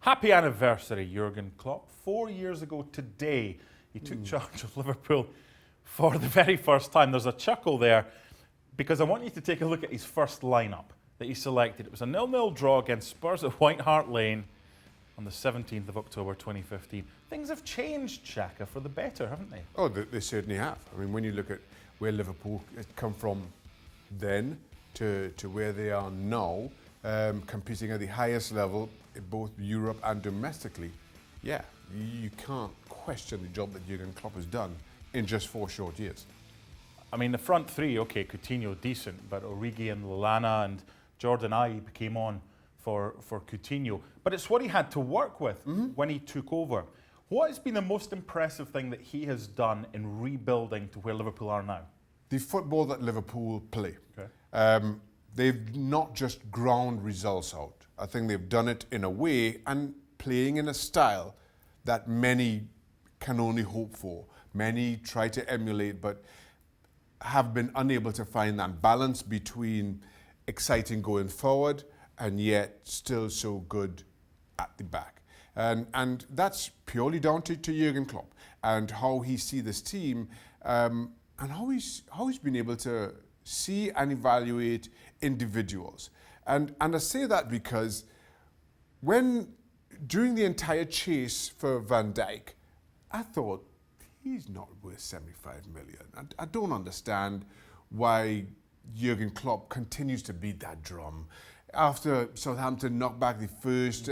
Happy anniversary, Jurgen Klopp. 4 years ago today, he took charge of Liverpool for the very first time. There's a chuckle there because I want you to take a look at his first lineup that he selected. It was a 0-0 draw against Spurs at White Hart Lane on the 17th of October 2015. Things have changed, Shaka, for the better, haven't they? Oh, they certainly have. I mean, when you look at where Liverpool had come from then to where they are now, competing at the highest level in both Europe and domestically, yeah, you can't question the job that Jurgen Klopp has done in just 4 short years. I mean, the front three, okay, Coutinho, decent, but Origi and Lallana and Jordan Ayew came on for Coutinho. But it's what he had to work with when he took over. What has been the most impressive thing that he has done in rebuilding to where Liverpool are now? The football that Liverpool play. Okay. They've not just ground results out. I think they've done it in a way and playing in a style that many can only hope for. Many try to emulate, but have been unable to find that balance between exciting going forward and yet still so good at the back. And that's purely down to Jurgen Klopp and how he sees this team and how he's been able to see and evaluate individuals. And I say that because during the entire chase for Van Dijk, I thought, he's not worth 75 million. I don't understand why Jurgen Klopp continues to beat that drum. After Southampton knocked back the first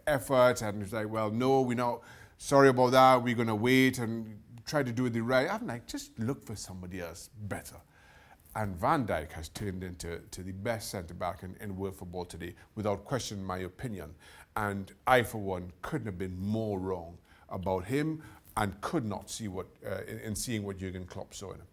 effort, and it's like, well, no, we're not sorry about that. We're going to wait and try to do it the right. I'm like, just look for somebody else better. And Van Dijk has turned into the best centre-back in world football today, without question, in my opinion. And I, for one, couldn't have been more wrong about him and could not see seeing what Jurgen Klopp saw in him.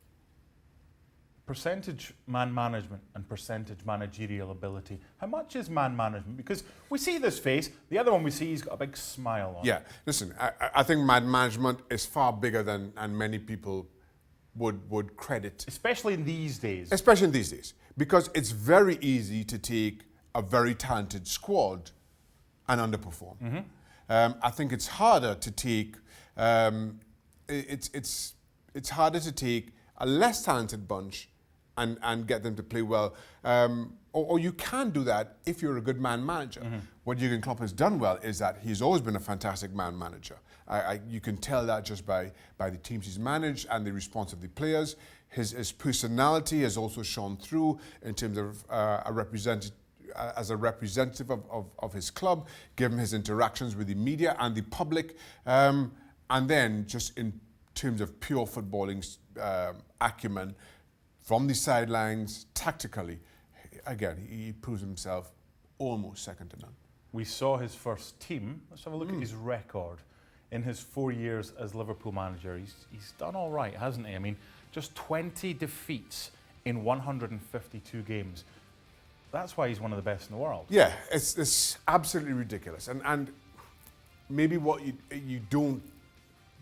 Percentage man management and percentage managerial ability. How much is man management? Because we see this face, the other one we see, he's got a big smile on. Yeah, listen, I think man management is far bigger than many people would credit. Especially in these days. Especially in these days. Because it's very easy to take a very talented squad and underperform. I think it's harder to take it's harder to take a less talented bunch and get them to play well. Or you can do that if you're a good man manager. What Jurgen Klopp has done well is that he's always been a fantastic man manager. You can tell that just by the teams he's managed and the response of the players. His personality has also shone through in terms of as a representative of his club, given his interactions with the media and the public, and then just in terms of pure footballing acumen, from the sidelines, tactically, again, he proves himself almost second to none. We saw his first team. Let's have a look at his record in his 4 years as Liverpool manager. He's done all right, hasn't he? I mean, just 20 defeats in 152 games. That's why he's one of the best in the world. Yeah, it's absolutely ridiculous. And maybe what you don't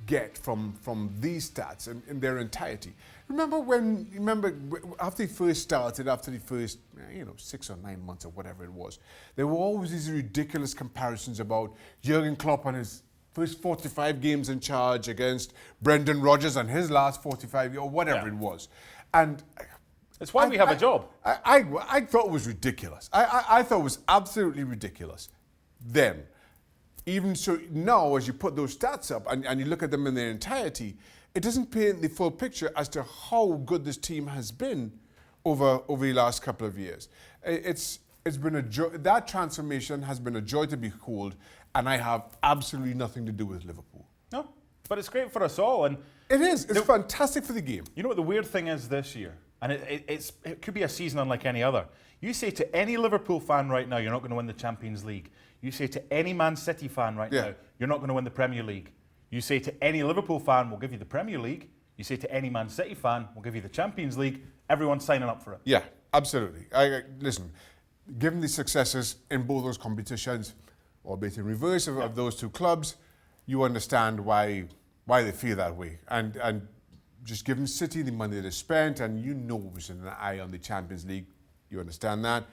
get from these stats in their entirety. Remember after he first started, after the first 6 or 9 months or whatever it was, there were always these ridiculous comparisons about Jurgen Klopp and his first 45 games in charge against Brendan Rodgers and his last 45 or whatever it was. And it's why we have a job. I thought it was ridiculous. I thought it was absolutely ridiculous then. Even so, now as you put those stats up and you look at them in their entirety, it doesn't paint the full picture as to how good this team has been over the last couple of years. It's been a joy. That transformation has been a joy to behold, and I have absolutely nothing to do with Liverpool. No, but it's great for us all, and it is. It's fantastic for the game. You know what the weird thing is this year, and it could be a season unlike any other. You say to any Liverpool fan right now, you're not going to win the Champions League. You say to any Man City fan right now, you're not going to win the Premier League. You say to any Liverpool fan, we'll give you the Premier League. You say to any Man City fan, we'll give you the Champions League. Everyone's signing up for it. Yeah, absolutely. Listen, given the successes in both those competitions, albeit in reverse of those two clubs, you understand why they feel that way. And just given City the money they spent, and was an eye on the Champions League, you understand that.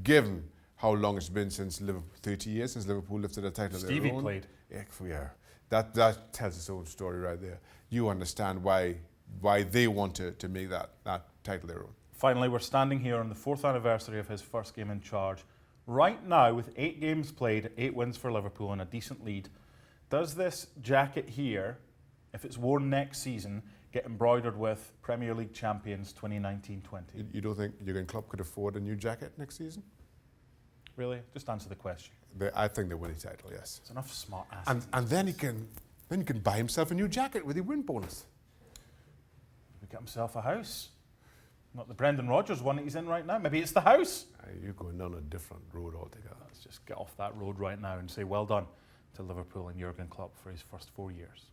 Given how long it's been since Liverpool, 30 years since Liverpool lifted a title of their Stevie own. played. Yeah, that tells its own story right there. You understand why they want to make that title their own. Finally, we're standing here on the 4th anniversary of his first game in charge. Right now, with 8 games played, 8 wins for Liverpool and a decent lead, does this jacket here, if it's worn next season, get embroidered with Premier League champions 2019-20? You don't think Jurgen Klopp could afford a new jacket next season? Really? Just answer the question. I think they win a title, yes. It's enough smart ass. And then he can buy himself a new jacket with the win bonus. He get himself a house. Not the Brendan Rodgers one that he's in right now. Maybe it's the house. You're going down a different road altogether. Let's just get off that road right now and say well done to Liverpool and Jurgen Klopp for his first 4 years.